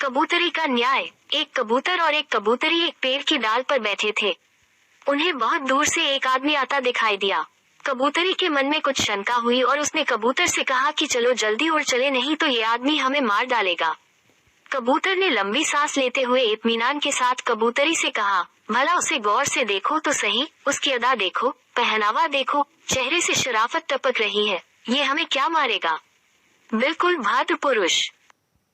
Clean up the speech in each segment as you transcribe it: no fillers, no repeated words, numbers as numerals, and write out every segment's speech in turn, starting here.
कबूतरी का न्याय। एक कबूतर और एक कबूतरी एक पेड़ की डाल पर बैठे थे। उन्हें बहुत दूर से एक आदमी आता दिखाई दिया। कबूतरी के मन में कुछ शंका हुई और उसने कबूतर से कहा कि चलो जल्दी उड़ चले, नहीं तो ये आदमी हमें मार डालेगा। कबूतर ने लंबी सांस लेते हुए इत्मीनान के साथ कबूतरी से कहा, भला उसे गौर से देखो तो सही, उसकी अदा देखो, पहनावा देखो, चेहरे से शराफत टपक रही है, ये हमें क्या मारेगा। बिल्कुल भद्र पुरुष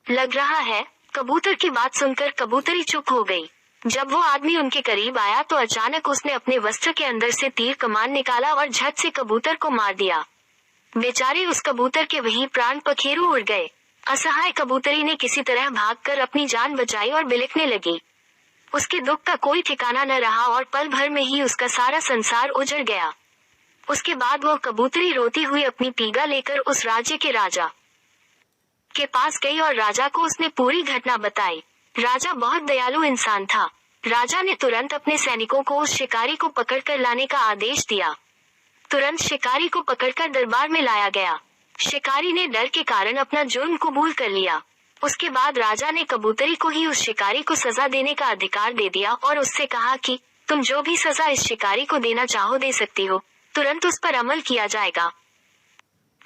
लग रहा है। कबूतर की बात सुनकर कबूतरी चुप हो गई। जब वो आदमी उनके करीब आया तो अचानक उसने अपने वस्त्र के अंदर से तीर कमान निकाला और झट से कबूतर को मार दिया। बेचारे उस कबूतर के वहीं प्राण पखेरु उड़ गए। असहाय कबूतरी ने किसी तरह भागकर अपनी जान बचाई और बिलखने लगी। उसके दुख का कोई ठिकाना न रहा और पल भर में ही उसका सारा संसार उजड़ गया। उसके बाद वो कबूतरी रोती हुई अपनी पीगा लेकर उस राज्य के राजा के पास गई और राजा को उसने पूरी घटना बताई। राजा बहुत दयालु इंसान था। राजा ने तुरंत अपने सैनिकों को उस शिकारी को पकड़कर लाने का आदेश दिया। तुरंत शिकारी को पकड़कर दरबार में लाया गया। शिकारी ने डर के कारण अपना जुर्म कबूल कर लिया। उसके बाद राजा ने कबूतरी को ही उस शिकारी को सजा देने का अधिकार दे दिया और उससे कहा कि तुम जो भी सजा इस शिकारी को देना चाहो दे सकती हो, तुरंत उस पर अमल किया जाएगा।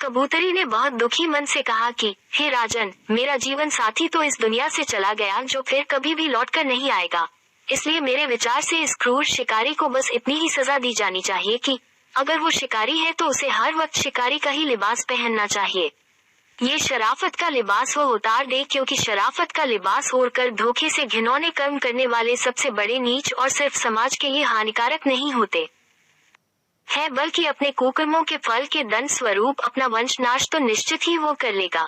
कबूतरी ने बहुत दुखी मन से कहा कि हे राजन, मेरा जीवन साथी तो इस दुनिया से चला गया जो फिर कभी भी लौटकर नहीं आएगा। इसलिए मेरे विचार से इस क्रूर शिकारी को बस इतनी ही सजा दी जानी चाहिए कि अगर वो शिकारी है तो उसे हर वक्त शिकारी का ही लिबास पहनना चाहिए। ये शराफत का लिबास वो उतार दे, क्योंकि शराफत का लिबास ओढ़कर धोखे से घिनौने कर्म करने वाले सबसे बड़े नीच और सिर्फ समाज के लिए हानिकारक नहीं होते है, बल्कि अपने कुकर्मों के फल के दंड स्वरूप अपना वंशनाश तो निश्चित ही वो कर लेगा।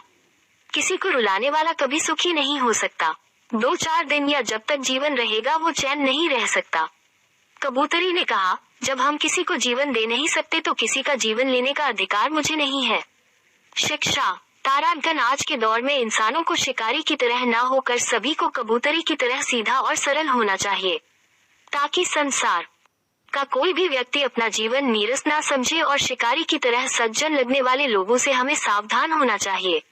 किसी को रुलाने वाला कभी सुखी नहीं हो सकता। 2-4 दिन या जब तक जीवन रहेगा वो चैन नहीं रह सकता। कबूतरी ने कहा, जब हम किसी को जीवन दे नहीं सकते तो किसी का जीवन लेने का अधिकार मुझे नहीं है। शिक्षा। तारागण आज के दौर में इंसानों को शिकारी की तरह न होकर सभी को कबूतरी की तरह सीधा और सरल होना चाहिए, ताकि संसार का कोई भी व्यक्ति अपना जीवन नीरस ना समझे और शिकारी की तरह सज्जन लगने वाले लोगों से हमें सावधान होना चाहिए।